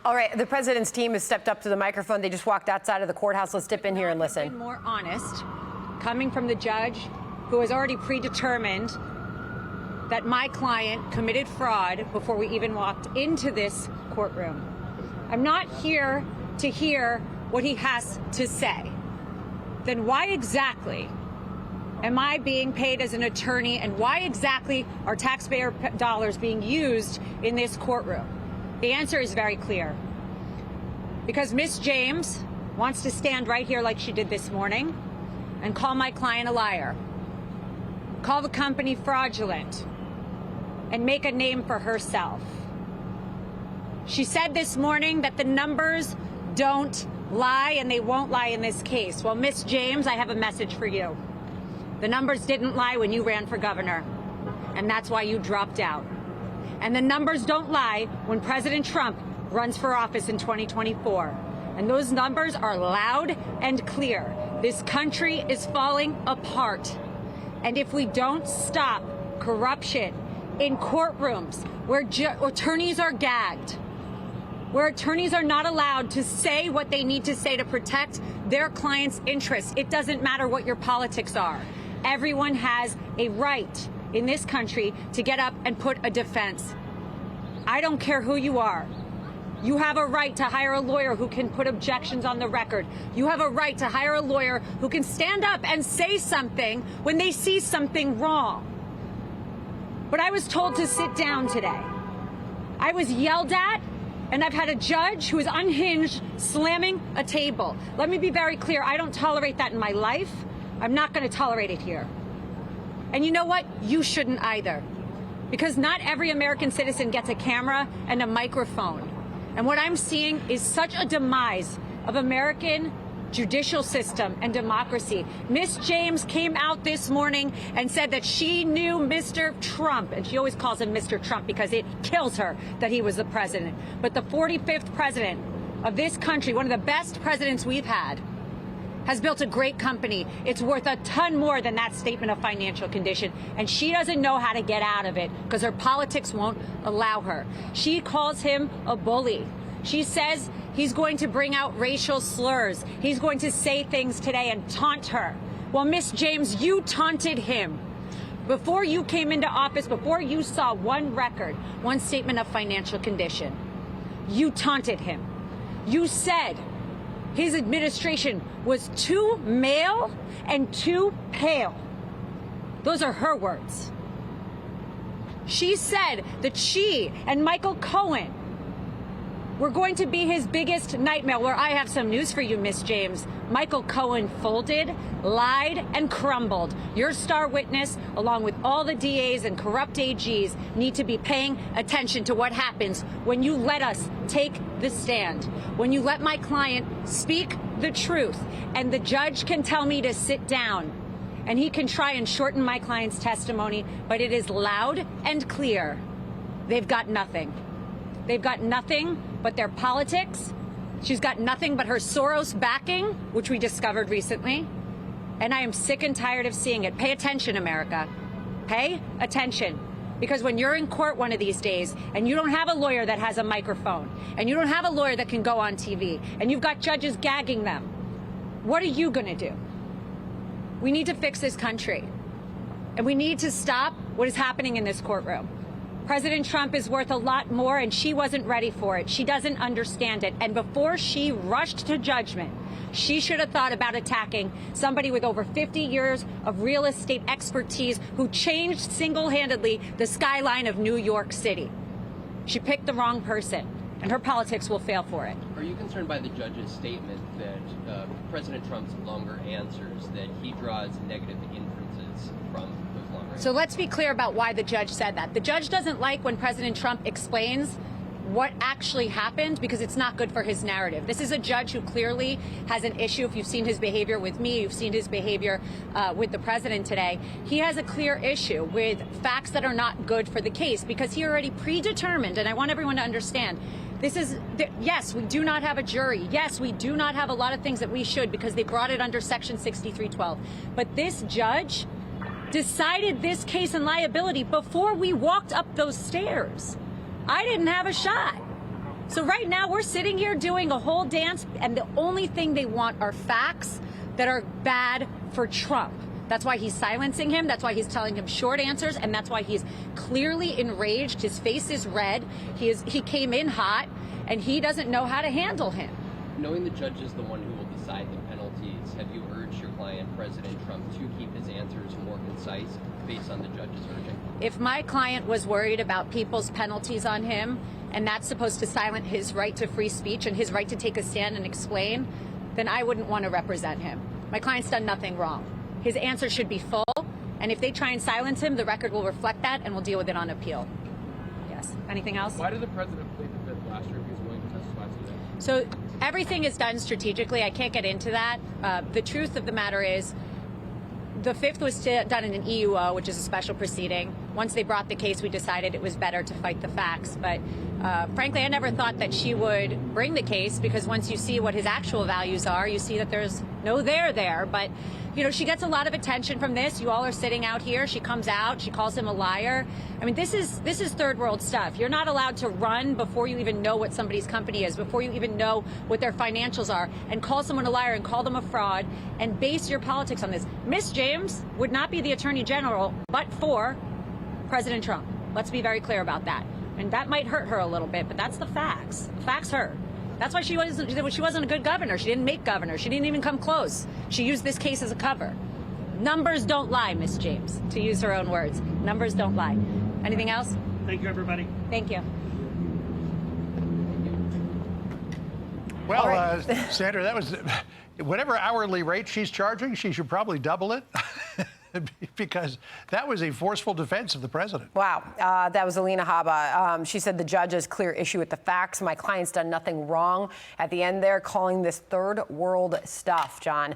All right, the president's team has stepped up to the microphone. They just walked outside of the courthouse. Let's dip in here and listen. Been more honest, coming from the judge who has already predetermined that my client committed fraud before we even walked into this courtroom. I'm not here to hear what he has to say. Then why exactly am I being paid as an attorney, and why exactly are taxpayer dollars being used in this courtroom? The answer is very clear. Because Miss James wants to stand right here like she did this morning and call my client a liar, call the company fraudulent, and make a name for herself. She said this morning that the numbers don't lie and they won't lie in this case. Well, Miss James, I have a message for you. The numbers didn't lie when you ran for governor, and that's why you dropped out. And the numbers don't lie when President Trump runs for office in 2024. And those numbers are loud and clear. This country is falling apart. And if we don't stop corruption in courtrooms where attorneys are gagged, where attorneys are not allowed to say what they need to say to protect their clients' interests, it doesn't matter what your politics are. Everyone has a right in this country to get up and put a defense. I don't care who you are. You have a right to hire a lawyer who can put objections on the record. You have a right to hire a lawyer who can stand up and say something when they see something wrong. But I was told to sit down today. I was yelled at, and I've had a judge who is unhinged slamming a table. Let me be very clear. I don't tolerate that in my life. I'm not going to tolerate it here. And you know what? You shouldn't either. Because not every American citizen gets a camera and a microphone. And what I'm seeing is such a demise of American judicial system and democracy. Miss James came out this morning and said that she knew Mr. Trump, and she always calls him Mr. Trump because it kills her that he was the president. But the 45th president of this country, one of the best presidents we've had, has built a great company. It's worth a ton more than that statement of financial condition. And she doesn't know how to get out of it because her politics won't allow her. She calls him a bully. She says he's going to bring out racial slurs. He's going to say things today and taunt her. Well, Miss James, you taunted him. Before you came into office, before you saw one record, one statement of financial condition, you taunted him. You said his administration was too male and too pale. Those are her words. She said that she and Michael Cohen were going to be his biggest nightmare. Well, I have some news for you, Miss James. Michael Cohen folded, lied, and crumbled. Your star witness, along with all the DAs and corrupt AGs, need to be paying attention to what happens when you let us take the stand, when you let my client speak the truth, and the judge can tell me to sit down, and he can try and shorten my client's testimony, but it is loud and clear. They've got nothing. They've got nothing but their politics. She's got nothing but her Soros backing, which we discovered recently. And I am sick and tired of seeing it. Pay attention, America. Pay attention. Because when you're in court one of these days and you don't have a lawyer that has a microphone, and you don't have a lawyer that can go on TV, and you've got judges gagging them, what are you going to do? We need to fix this country. And we need to stop what is happening in this courtroom. President Trump is worth a lot more, and she wasn't ready for it. She doesn't understand it. And before she rushed to judgment, she should have thought about attacking somebody with over 50 years of real estate expertise who changed single-handedly the skyline of New York City. She picked the wrong person, and her politics will fail for it. Are you concerned by the judge's statement that President Trump's longer answers, that he draws negative inferences from those longer answers? So let's be clear about why the judge said that. The judge doesn't like when President Trump explains what actually happened because it's not good for his narrative. This is a judge who clearly has an issue. If you've seen his behavior with me, you've seen his behavior with the president today. He has a clear issue with facts that are not good for the case because he already predetermined, and I want everyone to understand, this is, yes, we do not have a jury. Yes, we do not have a lot of things that we should because they brought it under Section 6312. But this judge decided this case and liability before we walked up those stairs. I didn't have a shot. So right now we're sitting here doing a whole dance, and the only thing they want are facts that are bad for Trump. That's why he's silencing him. That's why he's telling him short answers, and that's why he's clearly enraged. His face is red. He came in hot, and he doesn't know how to handle him. Knowing the judge is the one who will decide the penalties, have you urged your client, President Trump, to keep his answers more concise based on the judge's urging? If my client was worried about people's penalties on him, and that's supposed to silence his right to free speech and his right to take a stand and explain, then I wouldn't want to represent him. My client's done nothing wrong. His answer should be full, and if they try and silence him, the record will reflect that, and we'll deal with it on appeal. Yes. Anything else? Why did the president plead the fifth last year if he was willing to testify today? So everything is done strategically. I can't get into that. The truth of the matter is, the fifth was done in an EUO, which is a special proceeding. Once they brought the case, we decided it was better to fight the facts. But frankly, I never thought that she would bring the case, because once you see what his actual values are, you see that there's no there. But, you know, she gets a lot of attention from this. You all are sitting out here. She comes out. She calls him a liar. I mean, this is third world stuff. You're not allowed to run before you even know what somebody's company is, before you even know what their financials are, and call someone a liar and call them a fraud and base your politics on this. Miss James would not be the Attorney General but for President Trump. Let's be very clear about that. And that might hurt her a little bit, but that's the facts. The facts hurt. That's why she wasn't a good governor. She didn't make governor. She didn't even come close. She used this case as a cover. Numbers don't lie, Miss James, to use her own words. Numbers don't lie. Anything else? Thank you, everybody. Thank you. Well, right. Sandra, that was whatever hourly rate she's charging, she should probably double it. Because that was a forceful defense of the president. Wow. That was Alina Habba. She said the judge has clear issue with the facts. My client's done nothing wrong. At the end there, calling this third world stuff, John.